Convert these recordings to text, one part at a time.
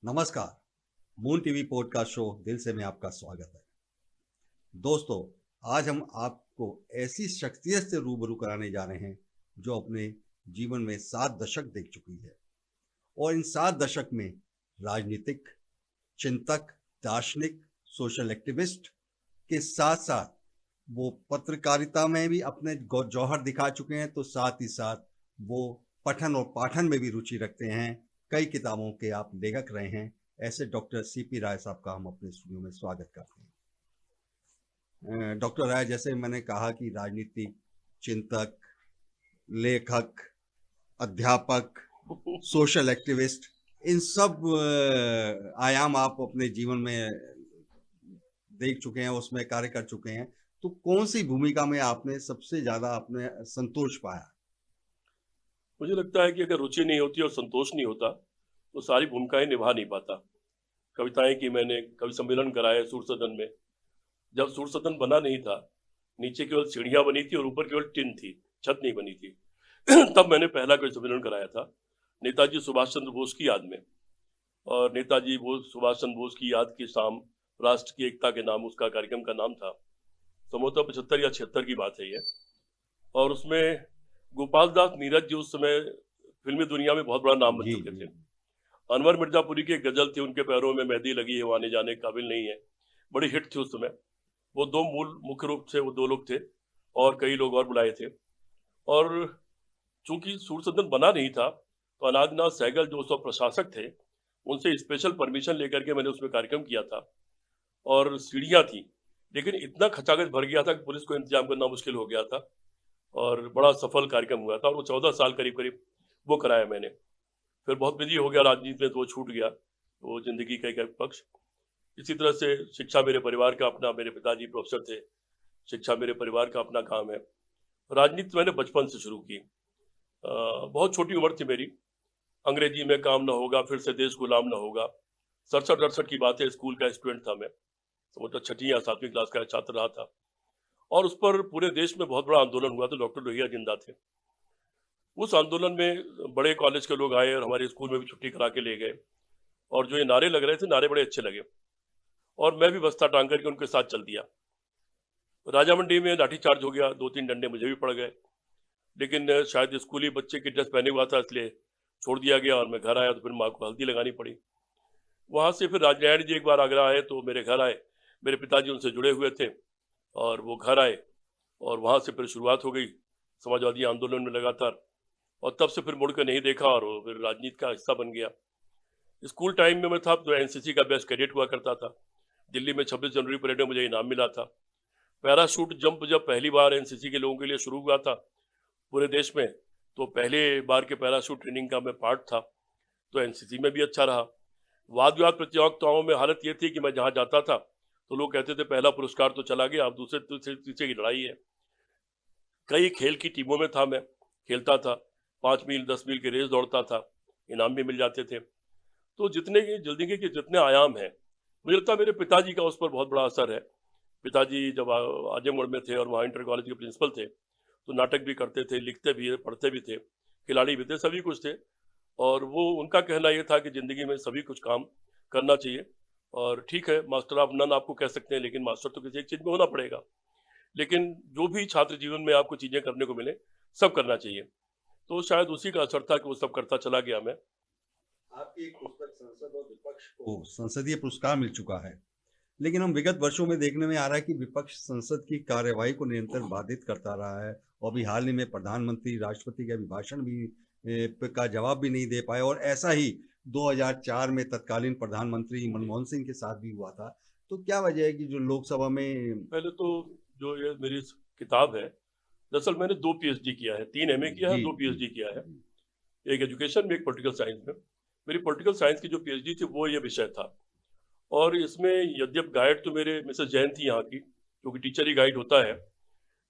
नमस्कार। Moon TV podcast show दिल से में आपका स्वागत है। दोस्तों, आज हम आपको ऐसी शख्सियत से रूबरू कराने जा रहे हैं जो अपने जीवन में 7 दशक देख चुकी है और इन 7 दशक में राजनीतिक, चिंतक, दार्शनिक, सोशल एक्टिविस्ट के साथ साथ वो पत्रकारिता में भी अपने जौहर दिखा चुके हैं, तो साथ ही साथ वो पठन और पाठन में भी रुचि रखते हैं। कई किताबों के आप लेखक रहे हैं। ऐसे डॉक्टर सीपी राय साहब का हम अपने स्टूडियो में स्वागत करते हैं। डॉक्टर राय, जैसे मैंने कहा कि राजनीतिक, चिंतक, लेखक, अध्यापक, सोशल एक्टिविस्ट, इन सब आयाम आप अपने जीवन में देख चुके हैं, उसमें कार्य कर चुके हैं। तो कौन सी भूमिका में आपने सबसे ज्यादा अपने संतोष पाया? मुझे लगता है कि अगर रुचि नहीं होती और संतोष नहीं होता तो सारी भूमिकाएं निभा नहीं पाता। कविताएं की मैंने, कवि सम्मेलन कराए सूर सदन में। जब सूर सदन बना नहीं था, नीचे केवल सीढ़ियां बनी थी और ऊपर केवल टिन थी, छत नहीं बनी थी। तब मैंने पहला कवि सम्मेलन कराया था नेताजी सुभाष चंद्र बोस की याद में। और नेताजी सुभाष चंद्र बोस की याद की शाम, राष्ट्र की एकता के नाम उसका कार्यक्रम का नाम था। संभवतः 75 या 76 की बात है ये। और उसमें गोपाल दास नीरज जी उस समय फिल्मी दुनिया में बहुत बड़ा नाम बन चुके थे। अनवर मिर्जापुरी की एक गजल थी, उनके पैरों में मेहंदी लगी है वो आने जाने काबिल नहीं है, बड़ी हिट थी उस समय। वो दो मुख्य रूप से वो दो लोग थे और कई लोग और बुलाए थे। और चूंकि सूर सदन बना नहीं था तो अनाजनाथ सहगल जो उस वक्त प्रशासक थे, उनसे स्पेशल परमिशन लेकर के मैंने उसमें कार्यक्रम किया था। और सीढ़ियाँ थी, लेकिन इतना खचाखच भर गया था कि पुलिस को इंतजाम करना मुश्किल हो गया था। और बड़ा सफल कार्यक्रम हुआ था और वो 14 साल करीब करीब वो कराया मैंने। फिर बहुत बिजी हो गया राजनीति में तो वो छूट गया, वो जिंदगी का एक पक्ष। इसी तरह से शिक्षा मेरे परिवार का अपना, मेरे पिताजी प्रोफेसर थे, शिक्षा मेरे परिवार का अपना काम है। राजनीति मैंने बचपन से शुरू की। बहुत छोटी उम्र थी मेरी। अंग्रेजी में काम ना होगा, फिर से देश गुलाम ना होगा, 67-68 की बात है। स्कूल का स्टूडेंट था मैं, तो मतलब 6वीं या 7वीं क्लास का छात्र रहा था। और उस पर पूरे देश में बहुत बड़ा आंदोलन हुआ था, डॉक्टर लोहिया जिंदा थे। उस आंदोलन में बड़े कॉलेज के लोग आए और हमारे स्कूल में भी छुट्टी करा के ले गए। और जो ये नारे लग रहे थे, नारे बड़े अच्छे लगे और मैं भी बस्ता टांग करके उनके साथ चल दिया। राजामंडी में लाठीचार्ज हो गया, 2-3 डंडे मुझे भी पड़ गए, लेकिन शायद स्कूली बच्चे की ड्रेस पहने हुआ था इसलिए छोड़ दिया गया। और मैं घर आया तो फिर माँ को हल्दी लगानी पड़ी। वहाँ से फिर राजनारायण जी एक बार आगरा आए तो मेरे घर आए। मेरे पिताजी उनसे जुड़े हुए थे और वो घर आए और वहाँ से फिर शुरुआत हो गई समाजवादी आंदोलन में लगातार। और तब से फिर मुड़ कर नहीं देखा और वो फिर राजनीति का हिस्सा बन गया। स्कूल टाइम में मैं था तो एनसीसी का बेस्ट कैडेट हुआ करता था। दिल्ली में 26 जनवरी परेड में मुझे इनाम मिला था। पैराशूट जंप जब पहली बार एनसीसी के लोगों के लिए शुरू हुआ था पूरे देश में, तो पहले बार के पैराशूट ट्रेनिंग का मैं पार्ट था, तो एनसीसी में भी अच्छा रहा। वाद विवाद प्रतियोगिताओं में हालत ये थी कि मैं जहाँ जाता था तो लोग कहते थे पहला पुरस्कार तो चला गया, अब दूसरे तीसरे की लड़ाई है। कई खेल की टीमों में था, मैं खेलता था, 5 मील 10 मील की रेस दौड़ता था, इनाम भी मिल जाते थे। तो जितने की जिंदगी के जितने आयाम हैं, मुझे लगता है मेरे पिताजी का उस पर बहुत बड़ा असर है। पिताजी जब आजमगढ़ में थे और वहाँ इंटर कॉलेज के प्रिंसिपल थे, तो नाटक भी करते थे, लिखते भी, पढ़ते भी थे, खिलाड़ी भी थे, सभी कुछ थे। और वो उनका कहना ये था कि ज़िंदगी में सभी कुछ काम करना चाहिए। और ठीक है, मास्टर ऑफ नन आपको कह सकते हैं, लेकिन मास्टर तो किसी एक चीज़ में होना पड़ेगा। लेकिन जो भी छात्र जीवन में आपको चीज़ें करने को मिले, सब करना चाहिए। तो शायद उसी का असर था कि वो सब करता चला गया मैं। आपकी एक पुस्तक संसद और विपक्ष को संसदीय पुरस्कार मिल चुका है, लेकिन हम विगत वर्षों में देखने में आ रहा है कि विपक्ष संसद की कार्यवाही को निरंतर बाधित करता रहा है और अभी हाल ही में प्रधानमंत्री राष्ट्रपति के अभिभाषण भी का जवाब भी नहीं दे पाए। और ऐसा ही 2004 में तत्कालीन प्रधानमंत्री मनमोहन सिंह के साथ भी हुआ था। तो क्या वजह है कि जो लोकसभा में पहले तो जो ये मेरी किताब है, दरअसल मैंने 2 पीएचडी किया है, 3 एमए किया है, 2 पीएचडी किया है, एक एजुकेशन में, एक पॉलिटिकल साइंस में। मेरी पॉलिटिकल साइंस की जो पीएचडी थी वो ये विषय था। और इसमें यद्यप गाइड तो मेरे मिसेस जैन थी यहाँ की, क्योंकि टीचर ही गाइड होता है,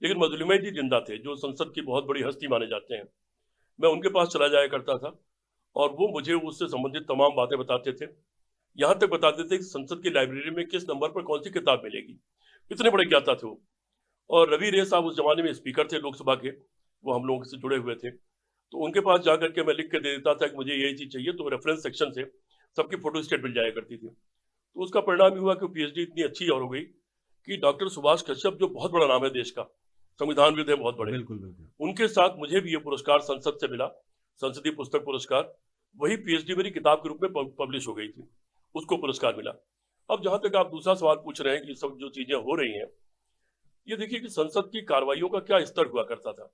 लेकिन मजलूमैन जी जिंदा थे जो संसद की बहुत बड़ी हस्ती माने जाते हैं। मैं उनके पास चला जाया करता था और वो मुझे उससे संबंधित तमाम बातें बताते थे। यहाँ तक बताते थे कि संसद की लाइब्रेरी में किस नंबर पर कौन सी किताब मिलेगी। इतने बड़े ज्ञाता थे वो। और रवि रे साहब उस जमाने में स्पीकर थे लोकसभा के, वो हम लोगों से जुड़े हुए थे। तो उनके पास जाकर के मैं लिख के दे देता था कि मुझे ये चीज़ चाहिए, तो रेफरेंस सेक्शन से सबकी फोटो स्टेट मिल जाया करती थी। तो उसका परिणाम ये हुआ कि पीएचडी इतनी अच्छी और हो गई कि डॉक्टर सुभाष कश्यप, जो बहुत बड़ा नाम है देश का, संविधानविद है बहुत बड़े, बिल्कुल बिल्कुल। उनके साथ मुझे भी ये पुरस्कार संसद से मिला, संसदीय पुस्तक पुरस्कार। वही पीएचडी मेरी किताब के रूप में पब्लिश हो गई थी, उसको पुरस्कार मिला। अब जहां तक आप दूसरा सवाल पूछ रहे हैं कि सब जो चीजें हो रही हैं, ये देखिए कि संसद की कार्रवाइयों का क्या स्तर हुआ करता था।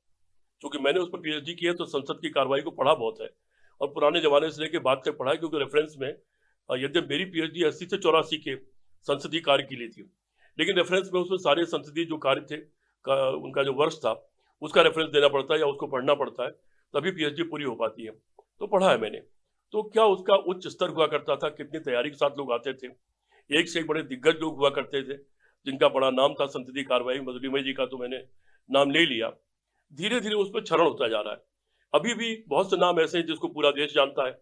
क्योंकि मैंने उस पर पीएचडी की है तो संसद की कार्रवाई को पढ़ा बहुत है, और पुराने जमाने से लेकर बाद तक पढ़ा है, क्योंकि रेफरेंस में यद्यपि मेरी पीएचडी 80 से 84 के संसदीय कार्य के लिए थी, लेकिन रेफरेंस में उसमें सारे संसदीय जो कार्य थे उनका जो वर्ष था उसका रेफरेंस देना पड़ता है या उसको पढ़ना पड़ता है, तभी पीएचडी पूरी हो पाती है। तो पढ़ा है मैंने। तो क्या उसका उच्च स्तर हुआ करता था, कितनी तैयारी के साथ लोग आते थे, एक से एक बड़े दिग्गज लोग हुआ करते थे जिनका बड़ा नाम था संसदीय कार्रवाई। मधुलिमय जी का तो मैंने नाम ले लिया। धीरे धीरे उसमें क्षरण होता जा रहा है। अभी भी बहुत से नाम ऐसे हैं जिसको पूरा देश जानता है,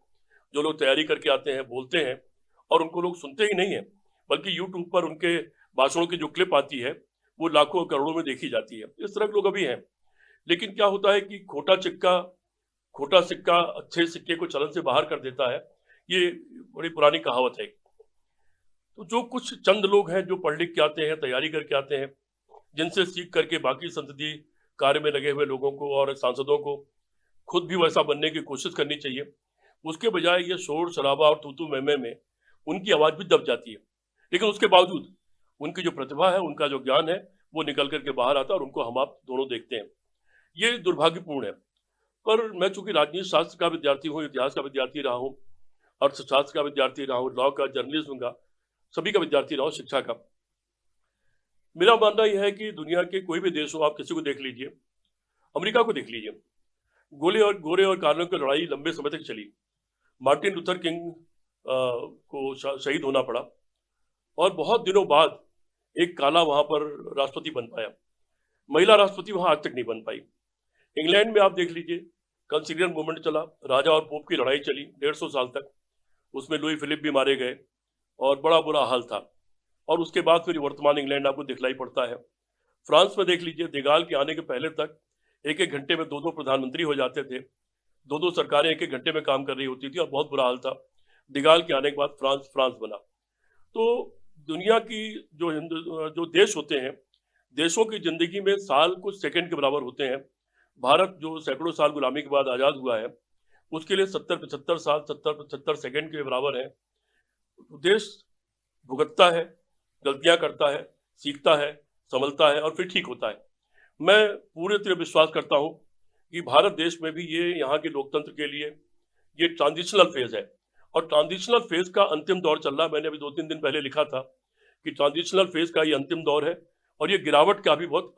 जो लोग तैयारी करके आते हैं, बोलते हैं, और उनको लोग सुनते ही नहीं है, बल्कि यूट्यूब पर उनके भाषणों की जो क्लिप आती है वो लाखों करोड़ों में देखी जाती है। इस तरह के लोग अभी हैं। लेकिन क्या होता है कि खोटा सिक्का अच्छे सिक्के को चलन से बाहर कर देता है, ये बड़ी पुरानी कहावत है। तो जो कुछ चंद लोग हैं जो पढ़ लिख के आते हैं, तैयारी करके आते हैं, जिनसे सीख करके बाकी संसदीय कार्य में लगे हुए लोगों को और सांसदों को खुद भी वैसा बनने की कोशिश करनी चाहिए। उसके बजाय ये शोर शराबा और तू मैं में उनकी आवाज भी दब जाती है। लेकिन उसके बावजूद उनकी जो प्रतिभा है, उनका जो ज्ञान है, वो निकल करके बाहर आता है और उनको हम आप दोनों देखते हैं। ये दुर्भाग्यपूर्ण है। पर मैं चूंकि राजनीति शास्त्र का विद्यार्थी हूँ, इतिहास का विद्यार्थी रहा हूँ, अर्थशास्त्र का विद्यार्थी रहा हूँ, लॉ का, जर्नलिज्म का, सभी का विद्यार्थी रहा हूँ, शिक्षा का। मेरा मानना यह है कि दुनिया के कोई भी देश हो, आप किसी को देख लीजिए, अमेरिका को देख लीजिए, गोरे और कालों की लड़ाई लंबे समय तक चली। मार्टिन लूथर किंग को शहीद होना पड़ा, और बहुत दिनों बाद एक काला वहां पर राष्ट्रपति बन पाया। महिला राष्ट्रपति वहां आज तक नहीं बन पाई। इंग्लैंड में आप देख लीजिए, कंसिलियन मूवमेंट चला, राजा और पोप की लड़ाई चली 150 साल तक, उसमें लुई फिलिप भी मारे गए और बड़ा बुरा हाल था। और उसके बाद फिर वर्तमान इंग्लैंड आपको दिखलाई पड़ता है। फ्रांस में देख लीजिए, देगाल के आने के पहले तक एक एक घंटे में दो प्रधानमंत्री हो जाते थे, दो सरकारें एक एक घंटे में काम कर रही होती थी, और बहुत बुरा हाल था। देगाल के आने के बाद फ्रांस बना। तो दुनिया की जो देश होते हैं, देशों की जिंदगी में साल कुछ सेकंड के बराबर होते हैं। भारत जो सैकड़ों साल गुलामी के बाद आजाद हुआ है, उसके लिए 70-75 साल 70-75 सेकंड के बराबर है। देश भुगतता है, गलतियां करता है, सीखता है, संभलता है और फिर ठीक होता है। मैं पूरे तरह विश्वास करता हूं कि भारत देश में भी ये यहाँ के लोकतंत्र के लिए ये ट्रांजिशनल फेज है, और ट्रांजिशनल फेज का अंतिम दौर चल रहा है। मैंने अभी 2-3 दिन पहले लिखा था कि ट्रांजिशनल फेज का ये अंतिम दौर है, और ये गिरावट का भी बहुत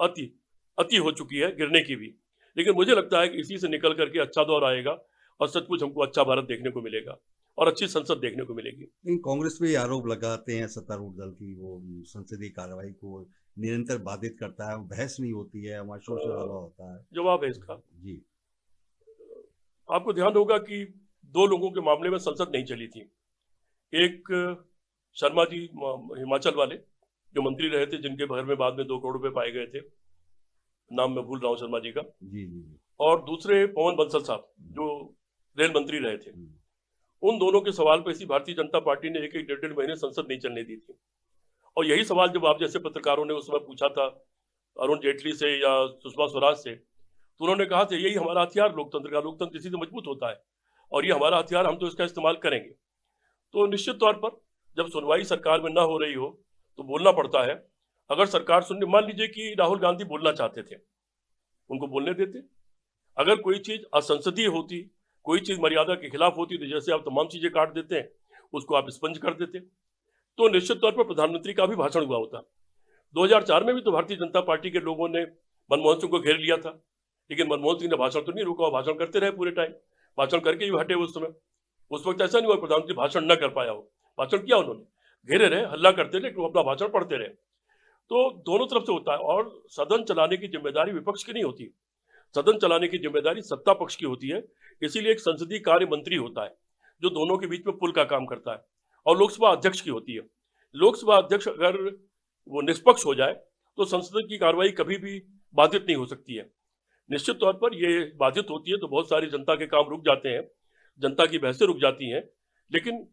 अति हो चुकी है, गिरने की भी। लेकिन मुझे लगता है कि इसी से निकल करके अच्छा दौर आएगा, और सचमुच हमको अच्छा भारत देखने को मिलेगा और अच्छी संसद देखने को मिलेगी। इन कांग्रेस पे आरोप लगाते हैं सत्तारूढ़ दल की, वो संसदीय कार्रवाई को निरंतर बाधित करता है, बहस नहीं होती है, वहाँ शोर शराबा होता है। जवाब है इसका जी। आपको ध्यान होगा कि 2 लोगों के मामले में संसद नहीं चली थी। एक शर्मा जी हिमाचल वाले, जो मंत्री रहे थे, जिनके घर में बाद में 2 करोड़ रुपए पाए गए थे, नाम मैं भूल रहा हूँ शर्मा जी का। जी जी। और दूसरे पवन बंसल साहब, जो रेल मंत्री रहे थे। उन दोनों के सवाल पर इसी भारतीय जनता पार्टी ने 1-1 महीने संसद नहीं चलने दी थी। और यही सवाल जब आप जैसे पत्रकारों ने उस समय पूछा था अरुण जेटली से या सुषमा स्वराज से, तो उन्होंने कहा था यही हमारा हथियार लोकतंत्र का, लोकतंत्र इसी से मजबूत होता है, और ये हमारा हथियार, हम तो इसका इस्तेमाल करेंगे। तो निश्चित तौर पर जब सुनवाई सरकार में ना हो रही हो तो बोलना पड़ता है। अगर सरकार सुनने, मान लीजिए कि राहुल गांधी बोलना चाहते थे, उनको बोलने देते। अगर कोई चीज असंसदीय होती, कोई चीज मर्यादा के खिलाफ होती, तो जैसे आप तमाम चीजें काट देते हैं, उसको आप स्पंज कर देते, तो निश्चित तौर पर प्रधानमंत्री का भी भाषण हुआ होता। 2004 में भी तो भारतीय जनता पार्टी के लोगों ने मनमोहन सिंह को घेर लिया था, लेकिन मनमोहन सिंह ने भाषण तो नहीं रोका, भाषण करते रहे पूरे टाइम, भाषण करके ही हटे उस समय। उस वक्त ऐसा नहीं हुआ प्रधानमंत्री भाषण न कर पाया हो, भाषण किया उन्होंने, घेरे रहे, हल्ला करते रहे, तो अपना भाषण पढ़ते रहे। तो दोनों तरफ से होता है, और सदन चलाने की जिम्मेदारी विपक्ष की नहीं होती, सदन चलाने की जिम्मेदारी सत्ता पक्ष की होती है। इसीलिए एक संसदीय कार्य मंत्री होता है जो दोनों के बीच में पुल का काम करता है, और लोकसभा अध्यक्ष की होती है। लोकसभा अध्यक्ष अगर वो निष्पक्ष हो जाए तो संसद की कार्रवाई कभी भी बाधित नहीं हो सकती है। निश्चित तौर पर ये बाधित होती है तो बहुत सारी जनता के काम रुक जाते हैं, जनता की बहसें रुक जाती हैं। लेकिन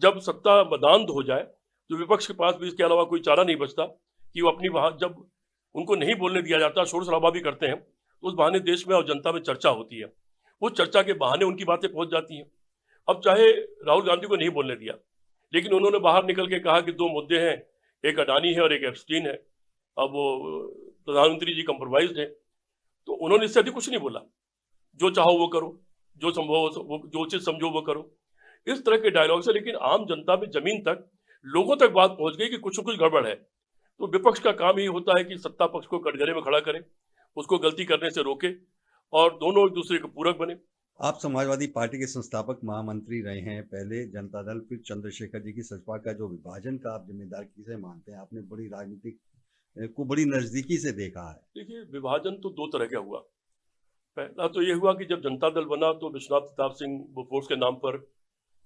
जब सत्ता मदान्ध हो जाए तो विपक्ष के पास भी इसके अलावा कोई चारा नहीं बचता कि वो अपनी वहां, जब उनको नहीं बोलने दिया जाता, शोर शराबा भी करते हैं, तो उस बहाने देश में और जनता में चर्चा होती है, उस चर्चा के बहाने उनकी बातें पहुंच जाती हैं। अब चाहे राहुल गांधी को नहीं बोलने दिया, लेकिन उन्होंने बाहर निकल के कहा कि 2 मुद्दे हैं, एक अडानी है और एक एप्स्टीन है। अब वो प्रधानमंत्री जी कंप्रोमाइज्ड है, तो उन्होंने इससे अधिक कुछ नहीं बोला। जो चाहो वो करो, जो संभव वो, जो उचित समझो वो करो, इस तरह के डायलॉग से। लेकिन आम जनता में, जमीन तक, लोगों तक बात पहुंच गई कि कुछ न कुछ गड़बड़ है। तो विपक्ष का काम ही होता है कि सत्ता पक्ष को कटघरे में खड़ा करे, उसको गलती करने से रोके और दोनों एक दूसरे के पूरक बने। आप समाजवादी पार्टी के संस्थापक महामंत्री रहे हैं, पहले जनता दल, फिर चंद्रशेखर जी की सपा का जो विभाजन का आप जिम्मेदार किसे मानते हैं? आपने बड़ी राजनीतिक को बड़ी नजदीकी से देखा है। देखिए, विभाजन तो 2 तरह का हुआ। पहला तो ये हुआ कि जब जनता दल बना तो विश्वनाथ प्रताप सिंह बोफोर्स के नाम पर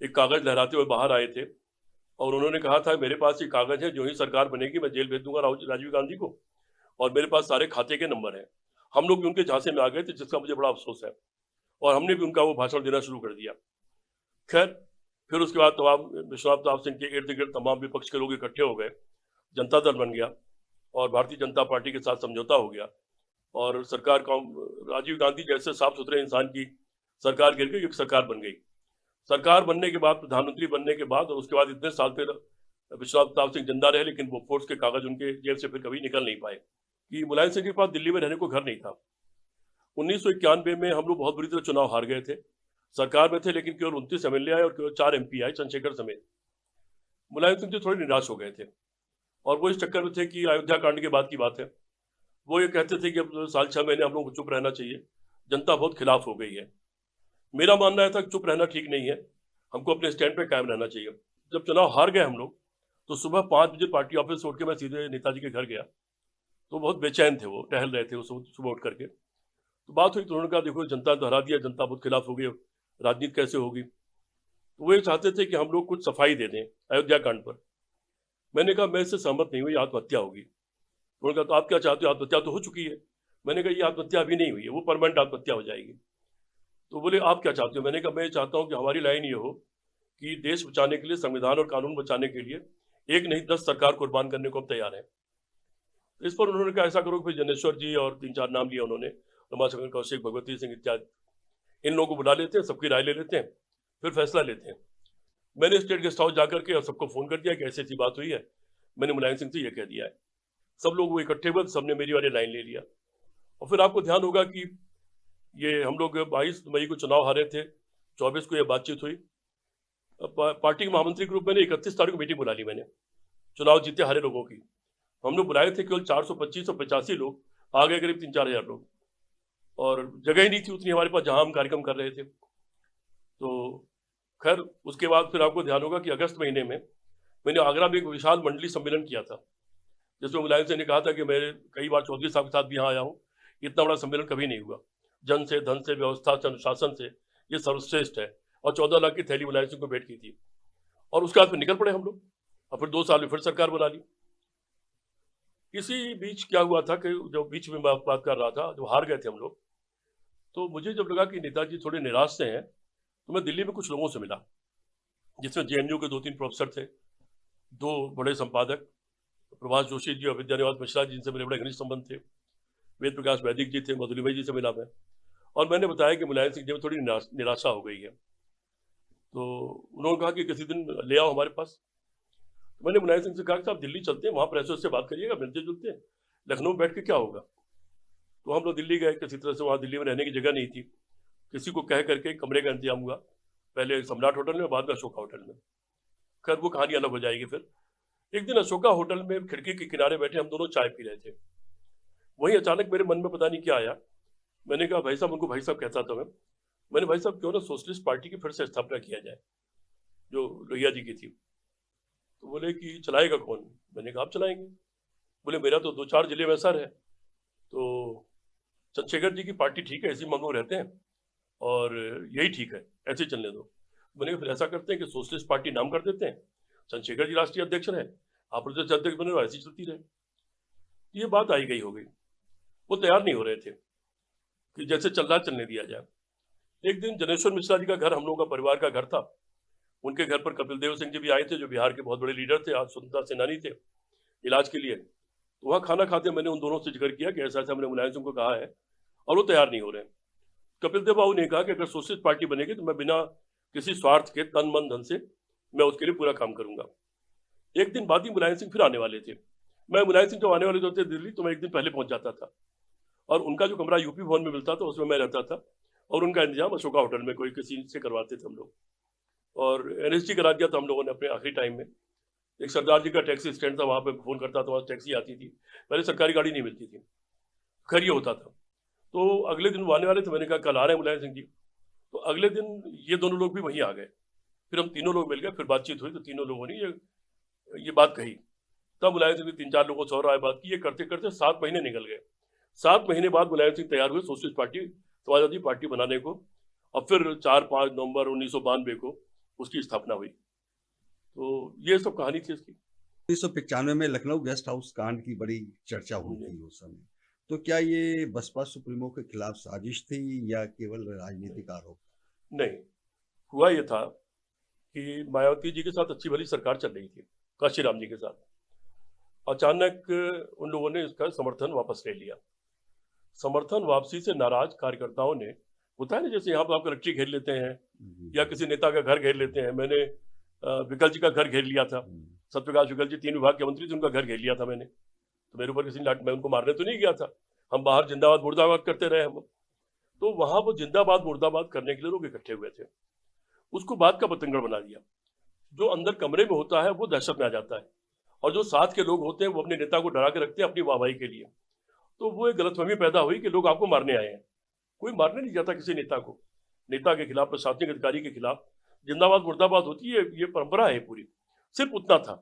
एक कागज लहराते हुए बाहर आए थे और उन्होंने कहा था, मेरे पास ये कागज है, जो ही सरकार बनेगी मैं जेल भेज दूंगा राजीव गांधी को, और मेरे पास सारे खाते के नंबर हैं। हम लोग भी उनके झांसे में आ गए थे, जिसका मुझे बड़ा अफसोस है, और हमने भी उनका वो भाषण देना शुरू कर दिया। खैर, फिर उसके बाद तमाम विश्वनाथ प्रताप सिंह के इर्द गिर्द तमाम विपक्ष के लोग इकट्ठे हो गए, जनता दल बन गया और भारतीय जनता पार्टी के साथ समझौता हो गया और सरकार का, राजीव गांधी जैसे साफ सुथरे इंसान की सरकार गिर गई, एक सरकार बन गई। सरकार बनने के बाद, प्रधानमंत्री बनने के बाद, और उसके बाद इतने साल फिर विश्वनाथ प्रताप सिंह जिंदा रहे, लेकिन वो फोर्स के कागज उनके जेब से फिर कभी निकल नहीं पाए कि मुलायम सिंह के पास दिल्ली में रहने को घर नहीं था। 1991 में हम लोग बहुत बुरी तरह चुनाव हार गए थे, सरकार में थे, लेकिन केवल 29 एमएलए आए और केवल 4 एमपी आए, चंद्रशेखर समेत। मुलायम सिंह जी थोड़े निराश हो गए थे और वो इस चक्कर में थे कि अयोध्या कांड के बाद की बात है, वो ये कहते थे कि अब साल 6 महीने हम लोग को चुप रहना चाहिए, जनता बहुत खिलाफ हो गई है। मेरा मानना था कि चुप रहना ठीक नहीं है, हमको अपने स्टैंड पे कायम रहना चाहिए। जब चुनाव हार गए हम लोग, तो सुबह 5 बजे पार्टी ऑफिस से उठ के मैं सीधे नेताजी के घर गया, तो बहुत बेचैन थे, वो टहल रहे थे सुबह उठ करके। तो बात हुई तो उन्होंने कहा, देखो जनता ने हरा दिया, जनता बहुत खिलाफ हो गई, राजनीति कैसे होगी। तो वो ये चाहते थे कि हम लोग कुछ सफाई दे दें अयोध्या कांड पर। मैंने कहा, मैं इससे सहमत नहीं हुई, आत्महत्या होगी। उन्होंने कहा, तो आप क्या चाहते हो? आत्महत्या तो हो चुकी है। मैंने कहा, ये आत्महत्या अभी नहीं हुई है, वो परमानेंट आत्महत्या हो जाएगी। तो बोले, आप क्या चाहते हो? मैंने कहा, मैं चाहता हूं कि हमारी लाइन ये हो कि देश बचाने के लिए, संविधान और कानून बचाने के लिए एक नहीं 10 सरकार कुर्बान करने को हम तैयार हैं। इस पर उन्होंने कहा, ऐसा करो। फिर जनेश्वर जी और 3-4 नाम लिए उन्होंने, रमाशंकर कौशिक, भगवती सिंह इत्यादि, इन लोगों को बुला लेते हैं, सबकी राय ले लेते हैं, फिर फैसला लेते हैं। मैंने स्टेट गेस्ट हाउस जाकर के और सबको फोन कर दिया कि ऐसी ऐसी बात हुई है, मैंने मुलायम सिंह से ये कह दिया है। सब लोग वो इकट्ठे हुए, सबने मेरी वाली लाइन ले लिया। और फिर आपको ध्यान होगा कि ये हम लोग 22 मई को चुनाव हारे थे, 24 को ये बातचीत हुई। पार्टी के महामंत्री ग्रुप में 31 तारीख को मीटिंग बुला ली मैंने, चुनाव जीते हारे लोगों की। हम लोग बुलाए थे केवल 425 और 85 लोग, आ गए करीब 3-4 हजार लोग, और जगह ही नहीं थी उतनी हमारे पास जहां हम कार्यक्रम कर रहे थे। तो खैर, उसके बाद फिर आपको ध्यान होगा कि अगस्त महीने में मैंने आगरा में एक विशाल मंडली सम्मेलन किया था, जिसमें मुलायम सिंह ने कहा था कि मैं कई बार चौधरी साहब के साथ भी यहाँ आया हूँ, इतना बड़ा सम्मेलन कभी नहीं हुआ, जन से, धन से, व्यवस्था से, अनुशासन से ये सर्वश्रेष्ठ है। और 14 लाख की थैली मुलायम सिंह को भेंट की थी। और उसके बाद फिर निकल पड़े हम लोग, और फिर 2 साल में फिर सरकार बना ली। इसी बीच क्या हुआ था कि जो बीच में बात कर रहा था, जो हार गए थे हम लोग, तो मुझे जब लगा कि नेताजी थोड़े निराश से हैं, तो मैं दिल्ली में कुछ लोगों से मिला, जिसमें जेएनयू के 2-3 प्रोफेसर थे, 2 बड़े संपादक, प्रभाष जोशी जी और विद्यानिवास मिश्रा जी, जिनसे मेरे बड़े घनिष्ठ संबंध थे, वेद प्रकाश वैदिक जी थे, मधुलिमय जी से मिला मैं, और मैंने बताया कि मुलायम सिंह जी में थोड़ी निराशा हो गई है। तो उन्होंने कहा कि किसी दिन ले आओ हमारे पास। तो मैंने मुलायम सिंह से कहा कि आप दिल्ली चलते हैं, वहाँ प्रेस से बात करिएगा, मिलते जुलते हैं, लखनऊ बैठ के क्या होगा। तो हम लोग दिल्ली गए, किसी तरह से, वहाँ दिल्ली में रहने की जगह नहीं थी, किसी को कह करके कमरे का इंतजाम हुआ, पहले सम्राट होटल में, बाद में अशोका होटल में। खैर, वो कहानी अलग हो जाएगी। फिर एक दिन अशोका होटल में खिड़की के किनारे बैठे हम दोनों चाय पी रहे थे, वहीं अचानक मेरे मन में पता नहीं क्या आया। मैंने कहा, भाई साहब, उनको भाई साहब कहता था मैंने, भाई साहब, क्यों ना सोशलिस्ट पार्टी की फिर से स्थापना किया जाए, जो लोहिया जी की थी। तो बोले कि चलाएगा कौन? मैंने कहा, आप चलाएंगे। बोले, मेरा तो 2-4 जिले में असर है, तो चंद्रशेखर जी की पार्टी ठीक है, ऐसी मंगो रहते हैं, और यही ठीक है, ऐसे चलने दो। मैंने कहा, फिर ऐसा करते हैं कि सोशलिस्ट पार्टी नाम कर देते हैं, चंद्रशेखर जी राष्ट्रीय अध्यक्ष रहे, आप प्रदेश अध्यक्ष बने, ऐसी चलती रहे। ये बात आई गई हो गई। वो तैयार नहीं हो रहे थे कि जैसे चल रहा चलने दिया जाए। एक दिन जनेश्वर मिश्रा जी का घर, हम लोगों का परिवार का घर था, उनके घर पर कपिल देव सिंह जी भी आए थे, जो बिहार के बहुत बड़े लीडर थे, आज स्वतंत्रता सेनानी थे, इलाज के लिए। तो वहाँ खाना खाते मैंने उन दोनों से जिक्र किया कि ऐसा ऐसा हमने मुलायम सिंह को कहा है और वो तैयार नहीं हो रहे हैं। कपिल देव बाबू ने कहा कि अगर सोशलिस्ट पार्टी बनेगी तो मैं बिना किसी स्वार्थ के तन मन धन से मैं उसके लिए पूरा काम करूंगा। एक दिन बाद ही मुलायम सिंह फिर आने वाले थे। मैं मुलायम सिंह जब आने वाले थे दिल्ली, तो मैं एक दिन पहले पहुंच जाता था और उनका जो कमरा यूपी भवन में मिलता था उसमें मैं रहता था और उनका इंतजाम अशोका होटल में कोई किसी से करवाते थे हम लोग। और एनएसजी करा दिया था हम लोगों ने अपने आखिरी टाइम में। एक सरदार जी का टैक्सी स्टैंड था, वहाँ पे फोन करता था, वहाँ टैक्सी आती थी, पहले सरकारी गाड़ी नहीं मिलती थी, खैर ये होता था। तो अगले दिन वो आने वाले थे, मैंने कहा कल आ रहे हैं मुलायम सिंह जी। तो अगले दिन ये दोनों लोग भी वहीं आ गए, फिर हम तीनों लोग मिल गए, फिर बातचीत हुई तो तीनों लोगों ने ये बात कही। तब मुलायम सिंह ने 3-4 लोगों से और राय बात की, ये करते करते 7 महीने निकल गए। 7 महीने बाद मुलायम सिंह तैयार हुए सोशलिस्ट पार्टी, समाजवादी पार्टी बनाने को, और फिर 4-5 नवंबर 1992 को उसकी स्थापना हुई। तो ये सब कहानी थी इसकी। 1995 में लखनऊ गेस्ट हाउस कांड की बड़ी चर्चा हुई थी उस समय। तो क्या ये बसपा सुप्रीमो के खिलाफ साजिश थी या केवल राजनीतिक आरोप? नहीं, हुआ ये था कि मायावती जी के साथ अच्छी भली सरकार चल रही थी, काशीराम जी के साथ। अचानक उन लोगों ने इसका समर्थन वापस ले लिया। समर्थन वापसी से नाराज कार्यकर्ताओं ने, होता है ना जैसे यहाँ पर आप कलेक्ट्री घेर लेते हैं या किसी नेता का घर घेर लेते हैं। मैंने विकल जी का घर घेर लिया था, सत्यप्रकाश विकल जी 3 विभाग के मंत्री थे, उनका घर घेर लिया था मैंने। तो मेरे ऊपर किसी ने मैं उनको मारने तो नहीं गया था, हम बाहर जिंदाबाद मुर्दाबाद करते रहे हम। तो वहां वो जिंदाबाद मुर्दाबाद करने के लिए लोग इकट्ठे हुए थे, उसको बात का बतंगड़ बना दिया। जो अंदर कमरे में होता है वो दहशत में आ जाता है, और जो साथ के लोग होते हैं वो अपने नेता को डरा के रखते हैं अपनी वाहवाही के लिए। तो वो एक गलतफहमी पैदा हुई कि लोग आपको मारने आए हैं। कोई मारने नहीं जाता किसी नेता को, नेता के खिलाफ, प्रशासनिक अधिकारी के खिलाफ जिंदाबाद मुर्दाबाद होती है, ये परंपरा है पूरी, सिर्फ उतना था।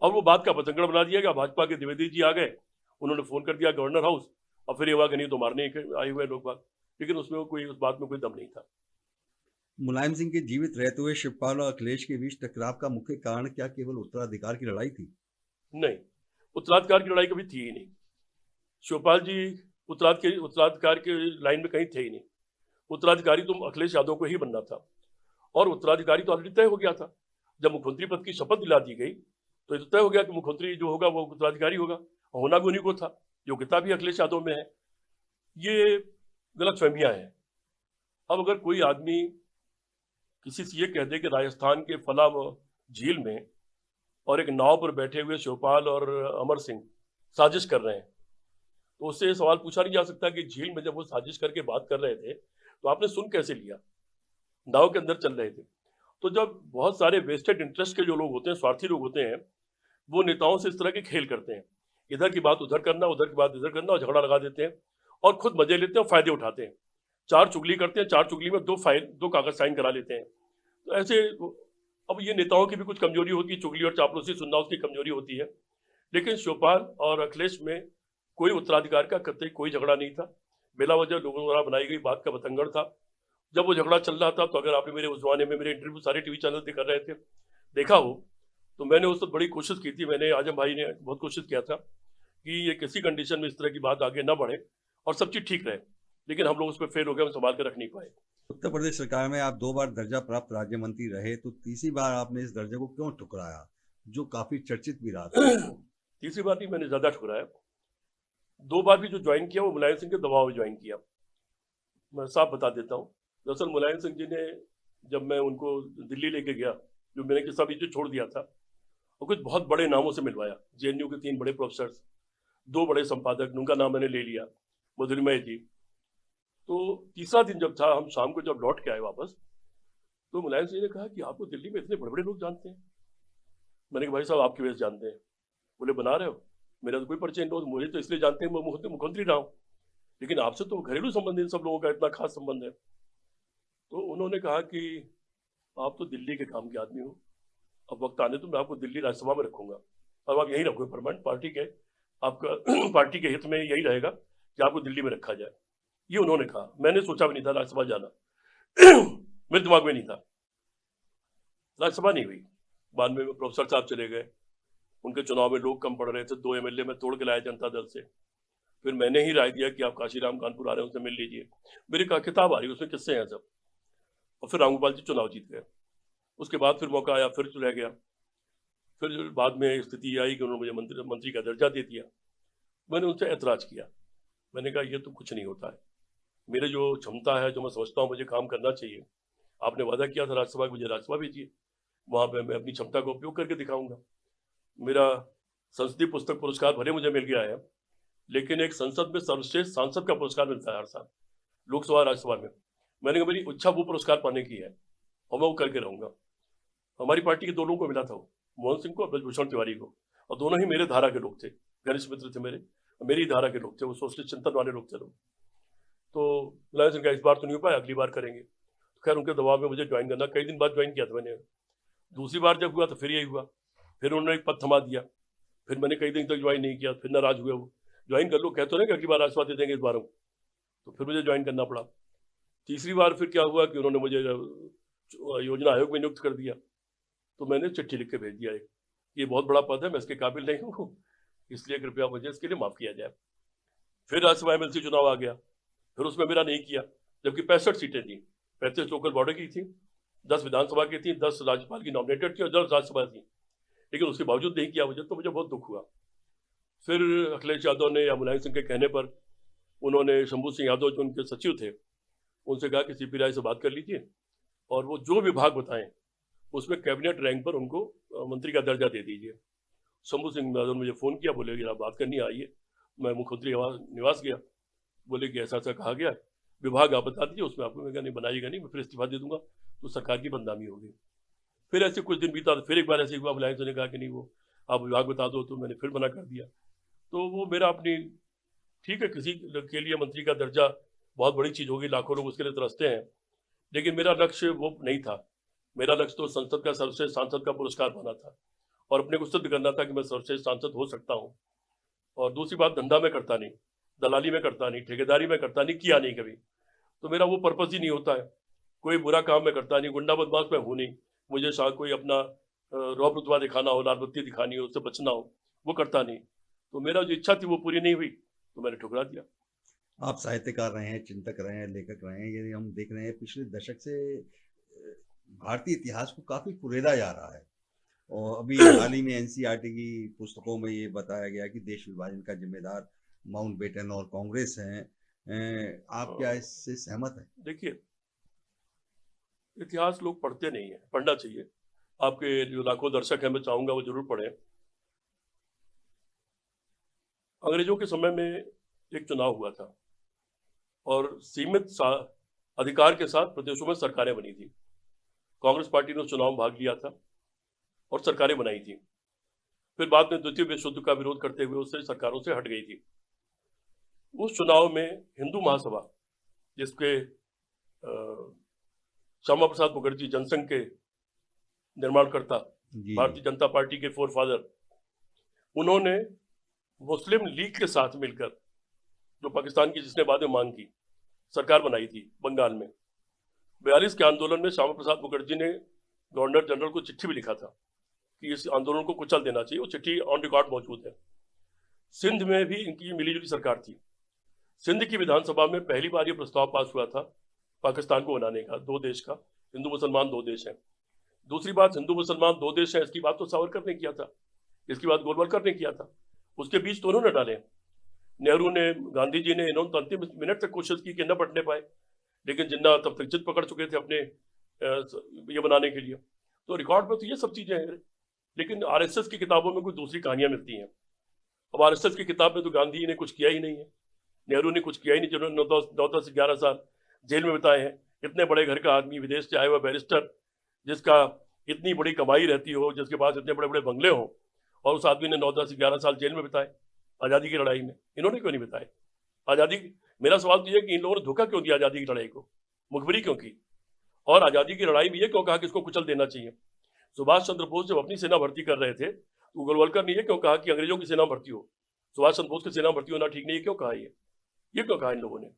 और वो बात का बतंगड़ बना दिया गया। भाजपा के द्विवेदी जी आ गए, उन्होंने फोन कर दिया गवर्नर हाउस, और फिर ये हुआ कि नहीं तो मारने आए हुए लोग बात, लेकिन उसमें कोई, उस बात में कोई दम नहीं था। मुलायम सिंह के जीवित रहते हुए शिवपाल और अखिलेश के बीच टकराव का मुख्य कारण क्या केवल उत्तराधिकार की लड़ाई थी? नहीं, उत्तराधिकार की लड़ाई कभी थी ही नहीं। शिवपाल जी उत्तराधिकार के लाइन में कहीं थे ही नहीं। उत्तराधिकारी तो अखिलेश यादव को ही बनना था, और उत्तराधिकारी तो ऑलरेडी तय हो गया था। जब मुख्यमंत्री पद की शपथ दिला दी गई तो ये तो तय हो गया कि मुख्यमंत्री जो होगा वो उत्तराधिकारी होगा, होना भी उन्हीं को था। योग्यता भी अखिलेश यादव में है। ये गलतफहमियां हैं। अब अगर कोई आदमी किसी से ये कह दे कि राजस्थान के फला झील में और एक नाव पर बैठे हुए शिवपाल और अमर सिंह साजिश कर रहे हैं, तो उससे सवाल पूछा नहीं जा सकता कि झील में जब वो साजिश करके बात कर रहे थे तो आपने सुन कैसे लिया? नाव के अंदर चल रहे थे। तो जब बहुत सारे वेस्टेड इंटरेस्ट के जो लोग होते हैं, स्वार्थी लोग होते हैं, वो नेताओं से इस तरह के खेल करते हैं, इधर की बात उधर करना, उधर की बात इधर करना, और झगड़ा लगा देते हैं और खुद मजे लेते हैं और फायदे उठाते हैं। 4 चुगली करते हैं, 4 चुगली में 2 कागज साइन करा लेते हैं। तो ऐसे, अब ये नेताओं की भी कुछ कमजोरी होती है, चुगली और चापलूसी सुनना उसकी कमजोरी होती है। लेकिन शिवपाल और अखिलेश में कोई उत्तराधिकार का कतई कोई झगड़ा नहीं था। बेला वजह लोगों द्वारा बनाई गई बात का बतंगड़ था। जब वो झगड़ा चल रहा था, तो अगर आपने मेरे उस जमाने में मेरे इंटरव्यू सारे टीवी चैनल पे कर रहे थे, देखा हो, तो मैंने उस वक्त बड़ी कोशिश की थी, मैंने, आजम भाई ने बहुत कोशिश किया था कि ये किसी कंडीशन में इस तरह की बात आगे न बढ़े और सब चीज ठीक रहे, लेकिन हम लोग उस पर फेल हो गए, हम संभाल कर रख नहीं पाए। उत्तर प्रदेश सरकार में आप 2 बार दर्जा प्राप्त राज्य मंत्री रहे, तो तीसरी बार आपने इस दर्जे को क्यों ठुकराया, जो काफी चर्चित भी रहा था? तीसरी बार नहीं, मैंने ज्यादा ठुकराया। 2 बार भी जो ज्वाइन किया वो मुलायम सिंह के दबाव में ज्वाइन किया। मैं साफ बता देता हूँ, दरअसल मुलायम सिंह जी ने, जब मैं उनको दिल्ली लेके गया, जो मैंने किस्सा बीच में छोड़ दिया था, और कुछ बहुत बड़े नामों से मिलवाया, जेएनयू के 3 बड़े प्रोफेसर, 2 बड़े संपादक, उनका नाम मैंने ले लिया, मधुरिमय जी। तो तीसरा दिन जब था, हम शाम को जब लौट के आए वापस, तो मुलायम सिंह ने कहा कि आपको दिल्ली में इतने बड़े बड़े लोग जानते हैं। मैंने कहा भाई साहब आपकी वजह से जानते हैं। बोले बना रहे हो, मेरा तो कोई परिचय नहीं, मुझे तो इसलिए जानते हैं मैं मुख्यमंत्री रहा हूँ, लेकिन आपसे तो घरेलू संबंध इन सब लोगों का इतना खास संबंध है। तो उन्होंने कहा कि आप तो दिल्ली के काम के आदमी हो, अब वक्त आने तो मैं आपको दिल्ली राज्यसभा में रखूंगा, अब आप यहीं रखोगे परमानेंट, पार्टी के आपका पार्टी के हित में यही रहेगा कि आपको दिल्ली में रखा जाए। ये उन्होंने कहा। मैंने सोचा भी नहीं था राज्यसभा जाना मेरे दिमाग में नहीं था। राज्यसभा नहीं हुई। बाद में प्रोफेसर साहब चले गए, उनके चुनाव में लोग कम पड़ रहे थे, 2 एमएलए में तोड़ के लाया जनता दल से। फिर मैंने ही राय दिया कि आप काशीराम कानपुर आ रहे हैं, उनसे मिल लीजिए। मेरी किताब आ रही है, उसमें किस्से हैं सब। और फिर रामगोपाल जी चुनाव जीत गए। उसके बाद फिर मौका आया, फिर चला गया। फिर बाद में स्थिति आई कि उन्होंने मुझे मंत्री का दर्जा दे दिया। मैंने उनसे ऐतराज़ किया, मैंने कहा ये तो कुछ नहीं होता है, मेरे जो क्षमता है, जो मैं समझता हूँ मुझे काम करना चाहिए, आपने वादा किया था राज्यसभा कि मुझे राज्यसभा भेजिए, वहाँ पे मैं अपनी क्षमता का उपयोग करके दिखाऊंगा। मेरा संसदीय पुस्तक पुरस्कार भले मुझे मिल गया है, लेकिन एक संसद में सर्वश्रेष्ठ सांसद का पुरस्कार मिलता है हर साल, लोकसभा राज्यसभा में। मैंने कहा मेरी इच्छा वो पुरस्कार पाने की है और मैं वो करके रहूंगा। हमारी पार्टी के दो लोगों को मिला था, मोहन सिंह को और ब्रजभूषण तिवारी को, और दोनों ही मेरे धारा के लोग थे, घनिष्ठ मित्र थे मेरी धारा के लोग थे, वो सोशलिस्ट चिंतन वाले लोग थे लोग। तो मुलायम सिंह का इस बार तो नहीं हो पाया, अगली बार करेंगे। तो खैर उनके दबाव में मुझे ज्वाइन करना, कई दिन बाद ज्वाइन किया था मैंने। दूसरी बार जब हुआ तो फिर यही हुआ, फिर उन्होंने एक पद थमा दिया, फिर मैंने कई दिन तक ज्वाइन नहीं किया, फिर नाराज हुए वो, ज्वाइन कर लो, कहते रहे कि अगली बार राज्यसभा दे देंगे इस बार, तो फिर मुझे ज्वाइन करना पड़ा। तीसरी बार फिर क्या हुआ कि उन्होंने मुझे योजना आयोग में नियुक्त कर दिया, तो मैंने चिट्ठी लिख के भेज दिया एक, ये बहुत बड़ा पद है, मैं इसके काबिल नहीं हूँ, इसलिए कृपया मुझे इसके लिए माफ़ किया जाए। फिर राज्यसभा एमएलसी चुनाव आ गया, फिर उसमें मेरा नहीं किया, जबकि 65 सीटें थी, 35 लोकल बॉडी की थी, 10 विधानसभा की थी, 10 राज्यपाल की नॉमिनेटेड थी और 10 राज्यसभा थी, लेकिन उसके बावजूद नहीं किया मुझे, तो मुझे बहुत दुख हुआ। फिर अखिलेश यादव ने या मुलायम सिंह के कहने पर उन्होंने शंभू सिंह यादव जो उनके सचिव थे उनसे कहा कि सीपी राय से बात कर लीजिए और वो जो विभाग बताएं उसमें कैबिनेट रैंक पर उनको मंत्री का दर्जा दे दीजिए। शंभू सिंह यादव ने मुझे फ़ोन किया, बोले कि आप बात करनी आइए। मैं मुख्यमंत्री निवास गया, बोले कि ऐसा ऐसा कहा गया, विभाग आप बता दीजिए, उसमें आपको, मैं नहीं बनाइएगा नहीं, मैं फिर इस्तीफा दे दूंगा तो सरकार की बदनामी होगी। फिर ऐसे कुछ दिन बीता, फिर एक बार ऐसे हुआ, मुलायम सिंह ने कहा कि नहीं वो आप विभाग बता दो, तो मैंने फिर मना कर दिया। तो वो मेरा अपनी, ठीक है किसी के लिए मंत्री का दर्जा बहुत बड़ी चीज़ होगी, लाखों लोग उसके लिए तरसते हैं, लेकिन मेरा लक्ष्य वो नहीं था। मेरा लक्ष्य तो संसद का सर्वश्रेष्ठ सांसद का पुरस्कार पाना था और अपने को सिद्ध करना था कि मैं सर्वश्रेष्ठ सांसद हो सकता हूँ। और दूसरी बात, धंधा में करता नहीं, दलाली में करता नहीं, ठेकेदारी में करता नहीं, किया नहीं कभी, तो मेरा वो पर्पज़ ही नहीं होता है। कोई बुरा काम में करता नहीं, गुंडा बदमाश में हूँ नहीं, मुझे शायद कोई अपना रौब रुतबा दिखाना हो, लाल बत्ती दिखानी हो, उससे बचना हो, वो करता नहीं। तो मेरा जो इच्छा थी वो पूरी नहीं हुई, तो मैंने ठुकरा दिया। आप साहित्यकार रहे हैं, चिंतक रहे हैं, लेखक रहे हैं, यदि हम देख रहे हैं पिछले दशक से भारतीय इतिहास को काफ़ी कुरेदा जा रहा है। और अभी हाल ही में एनसीईआरटी की पुस्तकों में ये बताया गया कि देश विभाजन का जिम्मेदार माउंटबेटन और कांग्रेस हैं। आप क्या इससे सहमत हैं? देखिए, इतिहास लोग पढ़ते नहीं है, पढ़ना चाहिए। आपके जो लाखों दर्शक हैं, मैं चाहूंगा वो जरूर पढ़ें। अंग्रेजों के समय में एक चुनाव हुआ था और सीमित अधिकार के साथ प्रदेशों में सरकारें बनी थी। कांग्रेस पार्टी ने उस चुनाव में भाग लिया था और सरकारें बनाई थी। फिर बाद में द्वितीय विश्व युद्ध का विरोध करते हुए उससे सरकारों से हट गई थी। उस चुनाव में हिंदू महासभा, जिसके श्यामा प्रसाद मुखर्जी जनसंघ के निर्माणकर्ता, भारतीय जनता पार्टी के फोरफादर, उन्होंने मुस्लिम लीग के साथ मिलकर, जो पाकिस्तान की जिसने बाद में मांग की, सरकार बनाई थी बंगाल में। 42 के आंदोलन में श्यामा प्रसाद मुखर्जी ने गवर्नर जनरल को चिट्ठी भी लिखा था कि इस आंदोलन को कुचल देना चाहिए। वो चिट्ठी ऑन रिकॉर्ड मौजूद है। सिंध में भी इनकी मिलीजुली सरकार थी। सिंध की विधानसभा में पहली बार ये प्रस्ताव पास हुआ था पाकिस्तान को बनाने का, दो देश का, हिंदू मुसलमान दो देश हैं। दूसरी बात, हिंदू मुसलमान दो देश हैं, इसकी बात तो सावरकर ने किया था, इसकी बात गोलवलकर ने किया था, उसके बीच तो उन्होंने डाले। नेहरू ने, गांधी जी ने, इन्होंने तो अंतिम मिनट तक कोशिश की कि न बटने पाए, लेकिन जिन्ना तब तक जिद पकड़ चुके थे अपने ये बनाने के लिए। तो रिकॉर्ड में तो ये सब चीज़ें हैं, लेकिन आरएसएस की किताबों में कुछ दूसरी कहानियां मिलती हैं। अब आरएसएस की किताब में तो गांधी ने कुछ किया ही नहीं है, नेहरू ने कुछ किया ही नहीं, जिन्होंने 9 से 11 साल जेल में बिताए हैं। इतने बड़े घर का आदमी, विदेश से आया हुआ बैरिस्टर, जिसका इतनी बड़ी कमाई रहती हो, जिसके पास इतने बड़े बड़े बंगले हों, और उस आदमी ने 9 से 11 साल जेल में बिताए आज़ादी की लड़ाई में। इन्होंने क्यों नहीं बिताए आज़ादी? मेरा सवाल तो ये कि इन लोगों ने धोखा क्यों दिया आज़ादी की लड़ाई को, मुखबिरी क्यों की, और आज़ादी की लड़ाई में ये क्यों कहा कि इसको कुचल देना चाहिए? सुभाष चंद्र बोस जब अपनी सेना भर्ती कर रहे थे तो गोलवलकर ने ये क्यों कहा कि अंग्रेजों की सेना भर्ती हो, सुभाष चंद्र बोस की सेना भर्ती होना ठीक नहीं है, क्यों कहा? ये क्यों कहा इन लोगों ने?